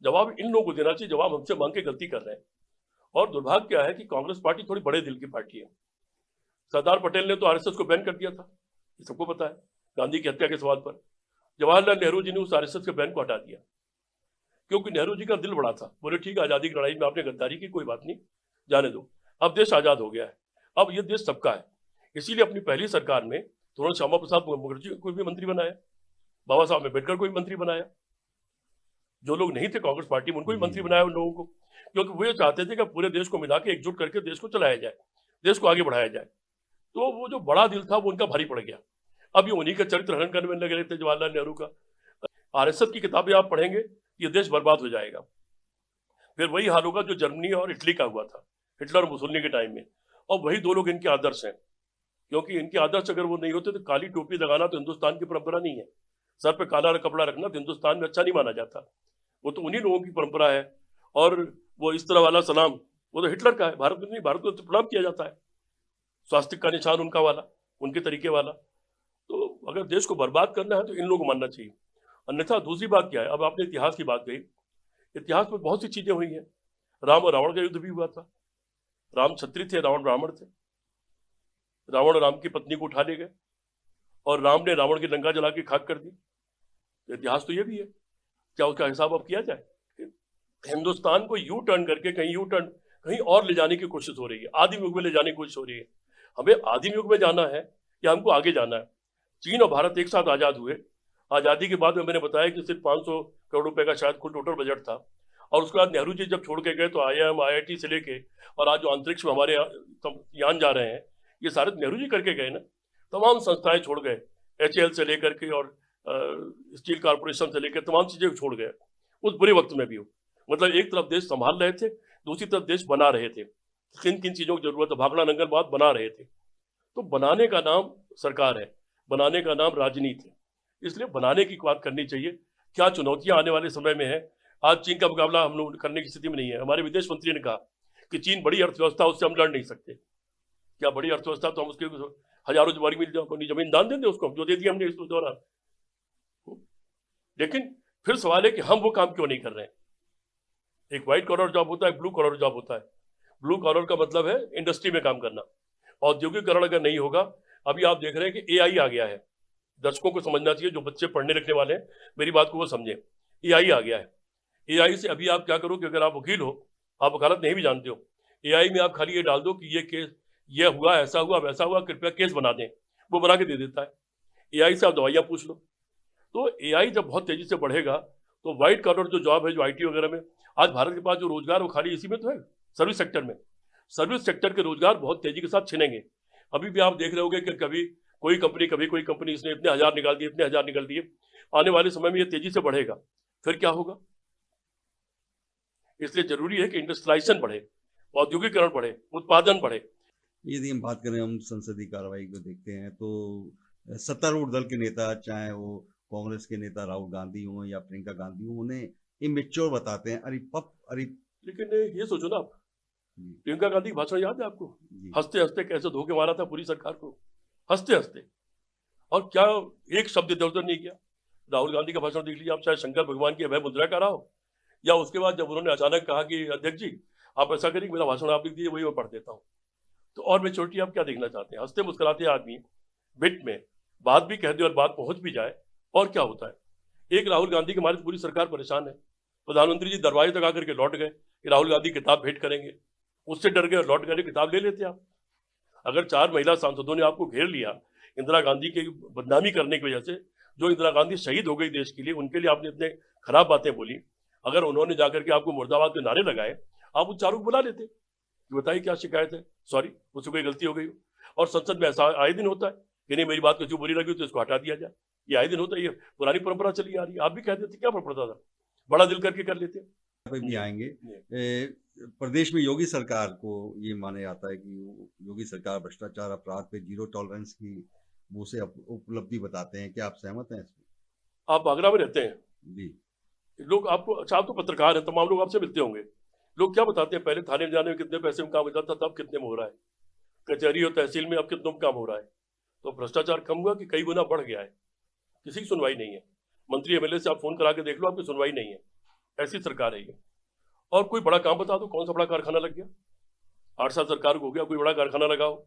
जवाब इन लोगों को देना चाहिए, जवाब हमसे मांग के गलती कर रहे हैं। और दुर्भाग्य क्या है कि कांग्रेस पार्टी थोड़ी बड़े दिल की पार्टी है। सरदार पटेल ने तो आरएसएस को बैन कर दिया था, ये सबको पता है, गांधी की हत्या के सवाल पर। जवाहरलाल नेहरू जी ने उस आरएसएस के बैन को हटा दिया, क्योंकि नेहरू जी का दिल बड़ा था। बोले ठीक है, आज़ादी की लड़ाई में आपने गद्दारी की, कोई बात नहीं, जाने दो। अब देश आजाद हो गया है, अब ये देश सबका है। इसीलिए अपनी पहली सरकार में तुरंत श्यामा प्रसाद मुखर्जी को भी मंत्री बनाया, बाबा साहब अम्बेडकर को भी मंत्री बनाया, जो लोग नहीं थे कांग्रेस पार्टी में उनको भी मंत्री बनाया उन लोगों को, क्योंकि वो ये चाहते थे कि पूरे देश को मिला के एकजुट करके देश को चलाया जाए, देश को आगे बढ़ाया जाए। तो वो जो बड़ा दिल था वो उनका भारी पड़ गया। अब ये उन्हीं का चरित्र हनन करने में लगे रहे थे, जवाहरलाल नेहरू का। आरएसएस की किताबें आप पढ़ेंगे, ये देश बर्बाद हो जाएगा। फिर वही हाल होगा जो जर्मनी और इटली का हुआ था, हिटलर और मुसोलिनी के टाइम में। और वही दो लोग इनके आदर्श हैं, क्योंकि इनके आदर्श अगर वो नहीं होते तो काली टोपी लगाना तो हिंदुस्तान की परंपरा नहीं है, सर पे काला कपड़ा रखना तो हिंदुस्तान में अच्छा नहीं माना जाता। वो तो उन्हीं लोगों की परंपरा है। और वो इस तरह वाला सलाम वो तो हिटलर का है, भारत में नहीं, भारत में तो प्रणाम किया जाता है, स्वास्तिक का निशान उनका वाला, उनके तरीके वाला। तो अगर देश को बर्बाद करना है तो इन लोगों को मानना चाहिए। अन्यथा दूसरी बात क्या है, अब आपने इतिहास की बात कही, इतिहास में बहुत सी चीजें हुई हैं। राम और रावण का युद्ध भी हुआ था, राम क्षत्रिय थे, रावण ब्राह्मण थे। रावण राम की पत्नी को उठा ले गए और राम ने रावण की लंका जला के खाक कर दी। इतिहास तो ये भी है, क्या उसका हिसाब अब किया जाए? हिंदुस्तान को यू टर्न करके कहीं और ले जाने की कोशिश हो रही है, आदिम युग में ले जाने की कोशिश हो रही है। हमें आदिम युग में जाना है या हमको आगे जाना है? चीन और भारत एक साथ आजाद हुए। आजादी के बाद में मैंने बताया कि सिर्फ 500 करोड़ रुपए का शायद कुल टोटल बजट था। और उसके बाद नेहरू जी जब छोड़ के गए तो IIM IIT से लेके और आज जो अंतरिक्ष में हमारे यान जा रहे हैं, ये सारे नेहरू जी करके गए ना। तमाम संस्थाएं छोड़ गए, HAL से लेकर के और स्टील कॉर्पोरेशन से लेकर तमाम चीजें छोड़ गए उस बुरे वक्त में भी। मतलब एक तरफ देश संभाल रहे थे, दूसरी तरफ देश बना रहे थे। किन किन चीजों की जरूरत है, भागना नंगल बात बना रहे थे। तो बनाने का नाम सरकार है, बनाने का नाम राजनीति है। इसलिए बनाने की बात करनी चाहिए। क्या चुनौतियां आने वाले समय में है? आज चीन का मुकाबला हम लोग करने की स्थिति में नहीं है। हमारे विदेश मंत्री ने कहा कि चीन बड़ी अर्थव्यवस्था, उससे हम लड़ नहीं सकते। क्या बड़ी अर्थव्यवस्था? तो हम उसके हजारों वर्ग मील अपनी जमीन दान देंगे उसको, जो दे दिया हमने इस दौरान। लेकिन फिर सवाल है कि हम वो काम क्यों नहीं कर रहे हैं? एक व्हाइट कॉलर जॉब होता है, ब्लू कॉलर जॉब होता है। ब्लू कॉलर का मतलब है इंडस्ट्री में काम करना। औद्योगिकरण अगर नहीं होगा, अभी आप देख रहे हैं कि AI आ गया है। दर्शकों को समझना चाहिए, जो बच्चे पढ़ने लिखने वाले हैं मेरी बात को वो समझे। AI आ गया है। AI से अभी आप क्या करो कि अगर आप वकील हो, आप वकालत नहीं भी जानते हो, AI में आप खाली ये डाल दो कि ये केस ये हुआ, ऐसा हुआ, वैसा हुआ, कृपया केस बना दें, वो बना के दे देता है। AI से आप दवाइयाँ पूछ लो। तो AI जब बहुत तेजी से बढ़ेगा तो व्हाइट कॉलर जो जॉब है, जो IT वगैरह में, आज भारत के पास जो रोजगार वो खाली इसी में तो है, सर्विस सेक्टर में। सर्विस सेक्टर के रोजगार बहुत तेजी के साथ छिनेंगे। अभी भी आप देख रहे होंगे कि कभी कोई कंपनी इसने इतने हजार निकाल दिए, इतने हजार निकाल दिए। आने वाले समय में ये तेजी से बढ़ेगा, फिर क्या होगा? इसलिए जरूरी है कि इंडस्ट्रियलाइजेशन बढ़े, औद्योगिकरण बढ़े, उत्पादन बढ़े। यदि हम बात करें, हम संसदीय कार्रवाई को देखते हैं तो सत्तारूढ़ दल के नेता, चाहे वो कांग्रेस के नेता राहुल गांधी हों या प्रियंका गांधी हों, उन्हें इमेच्योर बताते हैं। अरे लेकिन ये सोचो ना आप, प्रियंका गांधी का भाषण याद है आपको? हंसते हंसते कैसे धोखे मारा था पूरी सरकार को, हंसते हंसते, और क्या एक शब्द इधर उधर नहीं किया। राहुल गांधी का भाषण देख लीजिए आप, चाहे शंकर भगवान की अभय मुद्रा का रहा हो, या उसके बाद जब उन्होंने अचानक कहा कि अध्यक्ष जी आप ऐसा करिए, मेरा भाषण आप लिख दीजिए, वही मैं पढ़ देता हूँ। तो और मेच्योरिटी आप क्या देखना चाहते हैं? हंसते मुस्कुराते आदमी बिट में बात भी कह दे और बात पहुंच भी जाए, और क्या होता है? एक राहुल गांधी के मारे पूरी सरकार परेशान है। प्रधानमंत्री जी दरवाजे तक आकर के लौट गए कि राहुल गांधी किताब भेंट करेंगे, उससे डर गए और लौट गए, किताब ले लेते आप। अगर 4 महिला सांसदों ने आपको घेर लिया इंदिरा गांधी की बदनामी करने की वजह से, जो इंदिरा गांधी शहीद हो गई देश के लिए, उनके लिए आपने इतने खराब बातें बोली, अगर उन्होंने जाकर के आपको मुर्दाबाद के नारे लगाए, आप उन चारों को बुला लेते कि बताइए क्या शिकायत है, सॉरी मुझसे कोई गलती हो गई हो। और संसद में ऐसा आए दिन होता है कि नहीं मेरी बात कुछ बुरी लगी तो इसको हटा दिया जाए, ये आए दिन होता है, ये पुरानी परंपरा चली आ रही है। आप भी कह देते, क्या फर्क पड़ता था, बड़ा दिल करके कर लेते। भी आएंगे। प्रदेश में योगी सरकार को ये माना जाता है कि योगी सरकार भ्रष्टाचार अपराध पे 0 टॉलरेंस की वो से उपलब्धि बताते हैं। क्या आप सहमत हैं इसमें? आप आगरा में रहते हैं जी, लोग आपको, अच्छा आप तो पत्रकार हैं, तमाम लोग आपसे मिलते होंगे, लोग क्या बताते हैं? पहले थाने में जाने में कितने पैसे में काम हो जाता था, अब कितने में हो रहा है? कचहरी और तहसील में अब कितनों में काम हो रहा है? तो भ्रष्टाचार कम हुआ कि कई गुना बढ़ गया है? किसी की सुनवाई नहीं है। मंत्री MLA से आप फोन करा के देख लो, आपकी सुनवाई नहीं है। ऐसी सरकार है ये। और कोई बड़ा काम बता दो, कौन सा बड़ा कारखाना लग गया? 8 साल सरकार को हो गया, कोई बड़ा कारखाना लगा हो,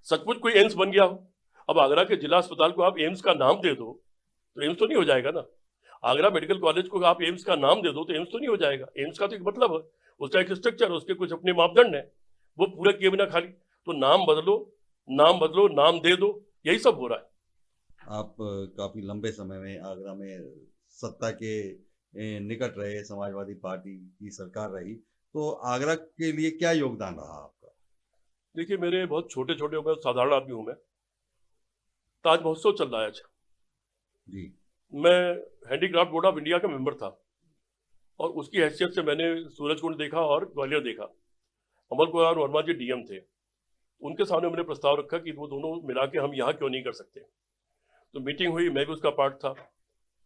सचमुच कोई एम्स बन गया हो। अब आगरा के जिला अस्पताल को आप एम्स का नाम दे दो तो एम्स तो नहीं हो जाएगा ना। आगरा मेडिकल कॉलेज को आप एम्स का नाम दे दो तो एम्स तो नहीं हो जाएगा। एम्स का तो एक मतलब है, उसका एक स्ट्रक्चर है, उसके कुछ अपने मापदंड है। वो पूरा किए बिना खाली तो नाम बदलो, नाम दे दो, यही सब हो रहा है। आप काफी लंबे समय में आगरा में सत्ता के निकट रहे, समाजवादी पार्टी की सरकार रही, तो आगरा के लिए क्या योगदान रहा आपका? देखिए, मेरे बहुत छोटे छोटे मैं साधारण आदमी हूँ। मैं ताज महोत्सव चल रहा है आज, जी। मैं हैंडीक्राफ्ट बोर्ड ऑफ इंडिया का मेंबर था और उसकी हैसियत से मैंने सूरजकुंड देखा और ग्वालियर देखा। अमल कुमार वर्मा जी डीएम थे, उनके सामने मैंने प्रस्ताव रखा कि वो दोनों मिला के हम यहाँ क्यों नहीं कर सकते। तो मीटिंग हुई, मैं भी उसका पार्ट था,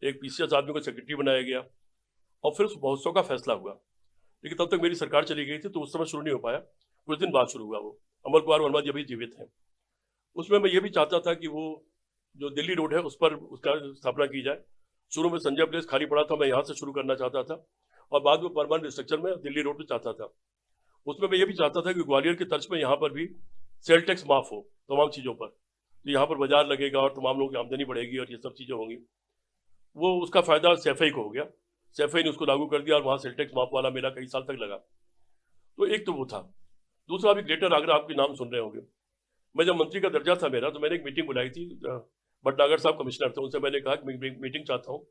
एक पीसीएस आदमी को सेक्रेटरी बनाया गया और फिर उस महोत्सव का फैसला हुआ। लेकिन तब तक मेरी सरकार चली गई थी तो उस समय शुरू नहीं हो पाया, कुछ दिन बाद शुरू हुआ वो। अमल कुमार वर्मा जी अभी जीवित हैं। उसमें मैं ये भी चाहता था कि वो जो दिल्ली रोड है उस पर उसका स्थापना की जाए। शुरू में संजय प्लेस खाली पड़ा था, मैं यहाँ से शुरू करना चाहता था और बाद में परमानेंट स्ट्रक्चर में दिल्ली रोड पर चाहता था। उसमें मैं ये भी चाहता था कि ग्वालियर की तर्ज पर यहाँ पर भी सेल टैक्स माफ हो तमाम चीज़ों पर, तो यहाँ पर बाजार लगेगा और तमाम लोगों की आमदनी बढ़ेगी और ये सब चीज़ें होंगी। वो उसका फायदा सैफई को हो गया, सैफई ने उसको लागू कर दिया और वहाँ सेल टैक्स माफ वाला मेला कई साल तक लगा। तो एक तो वो था। दूसरा, अभी ग्रेटर आगरा आपके नाम सुन रहे होंगे। मैं जब मंत्री का दर्जा था मेरा, तो मैंने एक मीटिंग बुलाई थी, भटनागर साहब कमिश्नर थे, उनसे मैंने कहा कि मीटिंग चाहता हूँ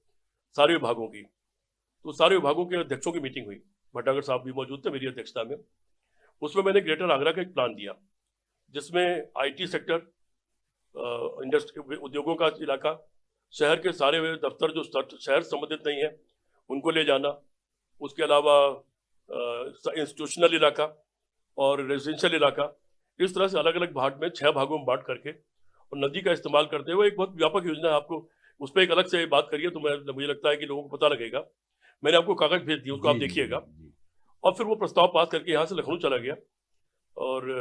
सारे विभागों की। तो सारे विभागों के अध्यक्षों की मीटिंग हुई, भटनागर साहब भी मौजूद थे मेरी अध्यक्षता में। उसमें मैंने ग्रेटर आगरा का एक प्लान दिया जिसमें आईटी सेक्टर, इंडस्ट्री उद्योगों का इलाका, शहर के सारे दफ्तर जो शहर संबंधित नहीं है उनको ले जाना, उसके अलावा इंस्टीट्यूशनल इलाका और रेजिडेंशियल इलाका, इस तरह से अलग अलग भाग में 6 भागों में बांट करके और नदी का इस्तेमाल करते हुए एक बहुत व्यापक योजना है। आपको उस पर एक अलग से बात करिए तो मुझे लगता है कि लोगों को पता लगेगा। मैंने आपको कागज भेज दिया, उसको आप जी जी देखिएगा। जी। और फिर वो प्रस्ताव पास करके यहाँ से लखनऊ चला गया और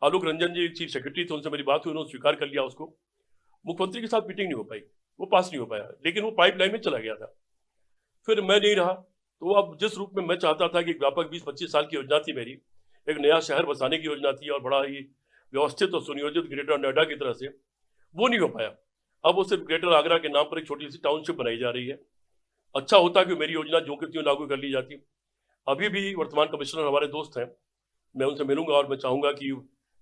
आलोक रंजन जी चीफ सेक्रेटरी थे, उनसे मेरी बात हुई, उन्होंने स्वीकार कर लिया उसको। मुख्यमंत्री के साथ मीटिंग नहीं हो पाई, वो पास नहीं हो पाया, लेकिन वो पाइपलाइन में चला गया था। फिर मैं नहीं रहा, तो अब जिस रूप में मैं चाहता था कि एक व्यापक 20-25 साल की योजना थी मेरी, एक नया शहर बसाने की योजना थी और बड़ा ही व्यवस्थित और सुनियोजित ग्रेटर नोएडा की तरह से, वो नहीं हो पाया। अब वो सिर्फ ग्रेटर आगरा के नाम पर एक छोटी सी टाउनशिप बनाई जा रही है। अच्छा होता कि मेरी योजना जो कि त्यों लागू कर ली जाती। अभी भी वर्तमान कमिश्नर हमारे दोस्त हैं, मैं उनसे मिलूंगा और मैं चाहूंगा कि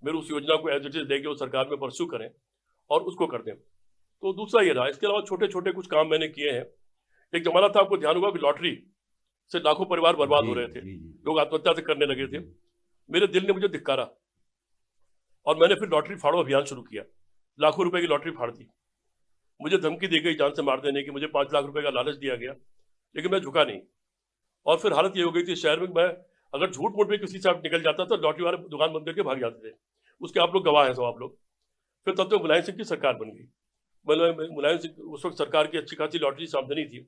मेरी उस योजना को एज इट इज लेके वो सरकार में परस्यू करें और उसको कर दें। तो दूसरा ये रहा। इसके अलावा छोटे छोटे कुछ काम मैंने किए हैं। एक जमाना था, आपको ध्यान होगा कि लॉटरी से लाखों परिवार बर्बाद जी हो रहे थे, जी जी लोग आत्महत्या से करने लगे थे। जी। मेरे दिल ने मुझे धिक्कारा और मैंने फिर लॉटरी फाड़ो अभियान शुरू किया, लाखों रुपए की लॉटरी फाड़ दी। मुझे धमकी दी गई जान से मार देने की, मुझे 5 लाख रुपए का लालच दिया गया, लेकिन मैं झुका नहीं। और फिर हालत ये हो गई थी शहर में, मैं अगर झूठ मूठ में किसी से निकल जाता तो लॉटरी वाले दुकान बंद करके भाग जाते थे। उसके आप लोग गवाह हैं, सब आप लोग। फिर तब तक मुलायम सिंह की सरकार बन गई। मुलायम सिंह उस वक्त सरकार की अच्छी खासी लॉटरी से आमदनी थी।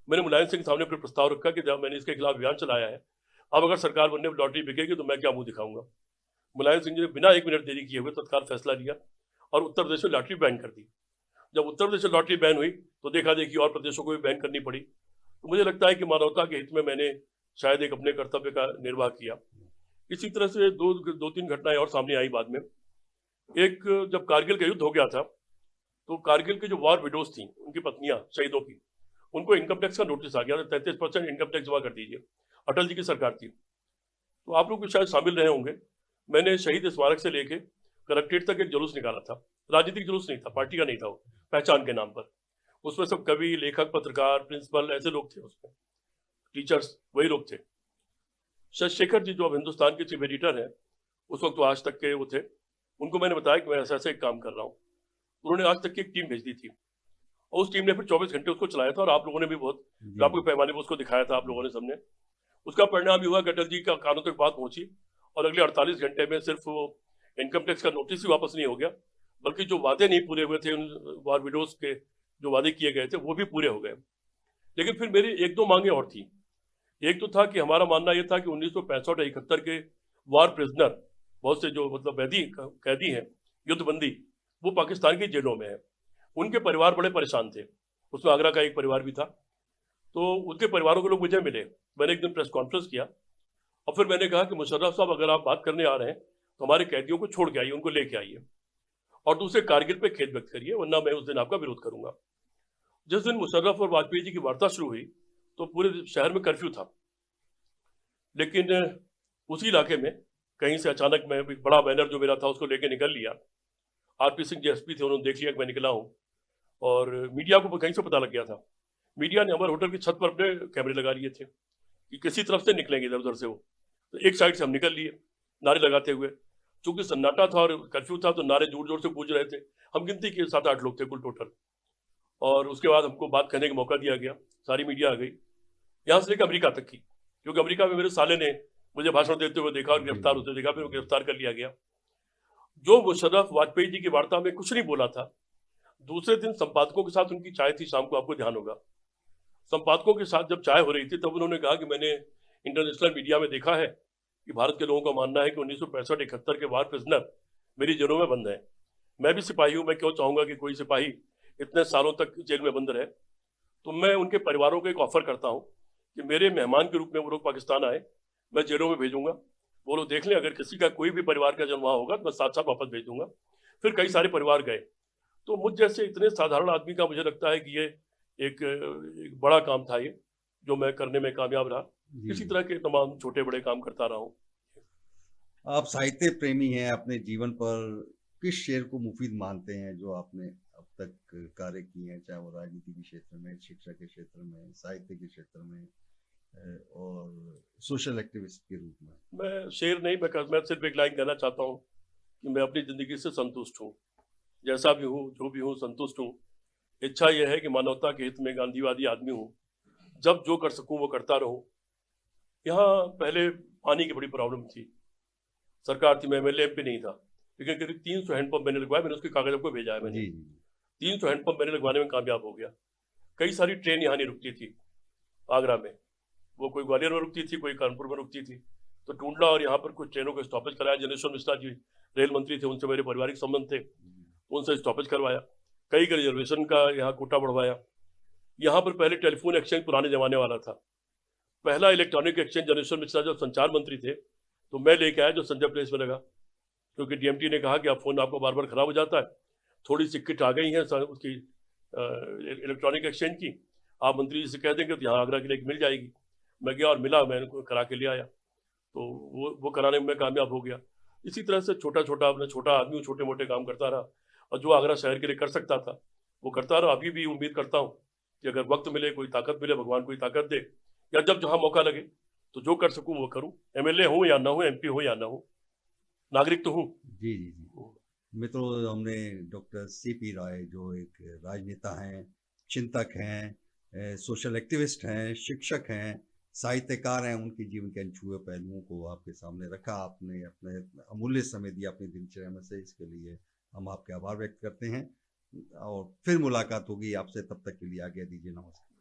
मैंने मुलायम सिंह के सामने फिर प्रस्ताव रखा कि जब मैंने इसके खिलाफ अभियान चलाया है, अब अगर सरकार बनने में लॉटरी बिकेगी तो मैं क्या मुंह दिखाऊंगा। मुलायम सिंह जी ने बिना 1 मिनट देरी किए हुए तत्काल फैसला लिया और उत्तर प्रदेश में लॉटरी बैन कर दी। जब उत्तर प्रदेश में लॉटरी बैन हुई तो देखा देखी और प्रदेशों को भी बैन करनी पड़ी। तो मुझे लगता है कि मानवता के हित में मैंने शायद एक अपने कर्तव्य का निर्वाह किया। इसी तरह से दो तीन घटनाएं और सामने आई बाद में। एक, जब कारगिल का युद्ध हो गया था तो कारगिल की जो वॉर विडोज थी, उनकी पत्नियां शहीदों की, उनको इनकम टैक्स का नोटिस आ गया था, 33% इनकम टैक्स जमा कर दीजिए। अटल जी की सरकार थी, तो आप लोग भी शायद शामिल रहे होंगे। मैंने शहीद स्मारक से लेके कलेक्ट्रेट तक एक जुलूस निकाला था। राजनीतिक जुलूस नहीं था, पार्टी का नहीं था, वो पहचान के नाम पर। उसमें सब कवि, लेखक, पत्रकार, प्रिंसिपल, ऐसे लोग थे उसमें, टीचर्स, वही लोग थे। शशिशेखर जी जो अब हिंदुस्तान के चीफ एडिटर हैं, उस वक्त तो आज तक के वो थे, उनको मैंने बताया कि मैं ऐसा ऐसा एक काम कर रहा हूँ। उन्होंने आज तक की एक टीम भेज दी थी और उस टीम ने फिर 24 घंटे उसको चलाया था और आप लोगों ने भी बहुत जी व्यापक पैमाने पर उसको दिखाया था, आप लोगों ने सबने। उसका परिणाम ये हुआ कि अटल जी का कानों तक बात पहुंची और अगले 48 घंटे में सिर्फ वो इनकम टैक्स का नोटिस ही वापस नहीं हो गया, बल्कि जो वादे नहीं पूरे हुए थे उन वॉर विडोज के, जो वादे किए गए थे वो भी पूरे हो गए। लेकिन फिर मेरी 1-2 मांगे और थी। एक तो था कि हमारा मानना यह था कि 1965 या 71 के वॉर प्रिजनर, बहुत से जो मतलब कैदी हैं युद्धबंदी, वो पाकिस्तान की जेलों में है। उनके परिवार बड़े परेशान थे, उसमें आगरा का एक परिवार भी था। तो उनके परिवारों के लोग मुझे मिले, मैंने एक दिन प्रेस कॉन्फ्रेंस किया और फिर मैंने कहा कि मुशर्रफ साहब, अगर आप बात करने आ रहे हैं तो हमारे कैदियों को छोड़ के आइए, उनको लेके आइए और दूसरे कारगिल पे खेद व्यक्त करिए, वरना मैं उस दिन आपका विरोध करूंगा। जिस दिन मुशर्रफ और वाजपेयी जी की वार्ता शुरू हुई तो पूरे शहर में कर्फ्यू था, लेकिन उसी इलाके में कहीं से अचानक मैं एक बड़ा बैनर जो मेरा था उसको लेके निकल लिया। आरपी सिंह जो एसपी थे उन्होंने देख लिया कि मैं निकला हूँ, और मीडिया को कहीं से पता लग गया था। मीडिया ने अमर होटल की छत पर अपने कैमरे लगा लिए थे कि किसी तरफ से निकलेंगे इधर उधर से वो। तो एक साइड से हम निकल लिए नारे लगाते हुए। चूंकि सन्नाटा था और कर्फ्यू था तो नारे जोर जोर से गूंज रहे थे। हम गिनती के 7-8 लोग थे कुल टोटल। और उसके बाद हमको बात करने का मौका दिया गया, सारी मीडिया आ गई, यहाँ से लेकर अमेरिका तक की, क्योंकि अमेरिका में मेरे साले ने मुझे भाषण देते हुए देखा और गिरफ्तार होते देखा, फिर गिरफ्तार कर लिया गया। जो मुशर्रफ वाजपेयी जी की वार्ता में कुछ नहीं बोला था, दूसरे दिन संपादकों के साथ उनकी चाय थी शाम को, आपको ध्यान होगा। संपादकों के साथ जब चाय हो रही थी तब उन्होंने कहा कि मैंने इंटरनेशनल मीडिया में देखा है कि भारत के लोगों का मानना है कि 1965-71 के बाद प्रिजनर मेरी जेलों में बंद है। मैं भी सिपाही हूँ, मैं क्यों चाहूंगा कि कोई सिपाही इतने सालों तक जेल में बंद रहे। तो मैं उनके परिवारों को एक ऑफर करता हूँ कि मेरे मेहमान के रूप में वो लोग पाकिस्तान आए, मैं जेलों में भेजूंगा, वो लोग देख लें, अगर किसी का कोई भी परिवार का जन्म वहाँ होगा तो मैं साथ साथ वापस भेज दूंगा। फिर कई सारे परिवार गए। तो मुझ जैसे इतने साधारण आदमी का मुझे लगता है कि ये एक बड़ा काम था ये, जो मैं करने में कामयाब रहा। इसी तरह के तमाम छोटे बड़े काम करता रहा हूँ। आप साहित्य प्रेमी हैं, अपने जीवन पर किस शेर को मुफीद मानते हैं जो आपने अब तक कार्य किए हैं, चाहे वो राजनीति के क्षेत्र में, शिक्षा के क्षेत्र में, साहित्य के क्षेत्र में और सोशल एक्टिविस्ट के रूप में? मैं शेर नहीं, मैं सिर्फ एक लाइन कहना चाहता हूँ कि मैं अपनी जिंदगी से संतुष्ट हूँ, जैसा भी हूँ, जो भी हूँ, संतुष्ट हूँ। इच्छा यह है कि मानवता के हित में गांधीवादी आदमी हूँ, जब जो कर सकूँ वो करता रहूँ। यहाँ पहले पानी की बड़ी प्रॉब्लम थी, सरकार थी, मैं एमएलए एमपी नहीं था, लेकिन करीब 300 हैंडपंप मैंने लगवाए, मैंने उसके कागज आपको भेजा है मैंने। 300 हैंडपंप मैंने लगवाने में कामयाब हो गया। कई सारी ट्रेन यहाँ नहीं रुकती थी आगरा में, वो कोई ग्वालियर में रुकती थी, कोई कानपुर में रुकती थी। तो टूंडला और यहाँ पर कुछ ट्रेनों का स्टॉपेज कराया। जनेश्वर मिश्रा जी रेल मंत्री थे, उनसे मेरे पारिवारिक संबंध थे, उनसे स्टॉपेज करवाया। कई का रिजर्वेशन का यहाँ कोटा बढ़वाया। यहाँ पर पहले टेलीफोन एक्सचेंज पुराने जमाने वाला था, पहला इलेक्ट्रॉनिक एक्सचेंज जनेश्वर मिश्रा जब संचार मंत्री थे तो मैं लेके आया, जो संजय प्लेस में लगा, क्योंकि डीएमटी ने कहा कि आप फोन आपको बार बार खराब हो जाता है, थोड़ी सी किट आ गई है उसकी इलेक्ट्रॉनिक एक्सचेंज की, आप मंत्री जी से कह देंगे तो यहाँ आगरा के लिए मिल जाएगी। मैं गया और मिला, मैं करा के ले आया, तो वो कराने में मैं कामयाब हो गया। इसी तरह से छोटा छोटा, अपना छोटा आदमी छोटे मोटे काम करता रहा, और जो आगरा शहर के लिए कर सकता था वो करता रहा। अभी भी उम्मीद करता हूँ कि अगर वक्त मिले, कोई ताकत मिले, भगवान कोई ताकत दे, या जब जहाँ मौका लगे तो जो कर सकूँ वो करूँ। एमएलए हूँ या ना हूँ, एमपी हूँ या ना हूँ, नागरिक तो हूँ। जी जी जी। मित्रों, हमने डॉक्टर सीपी राय, जो एक राजनेता हैं, चिंतक हैं, सोशल एक्टिविस्ट हैं, शिक्षक हैं, साहित्यकार हैं, उनके जीवन के अनछुए पहलुओं को आपके सामने रखा। आपने अपने अमूल्य समय दिया अपनी दिनचर्या में से, इसके लिए हम आपके आभार व्यक्त करते हैं। और फिर मुलाकात होगी आपसे, तब तक के लिए आज्ञा दीजिए, नमस्कार।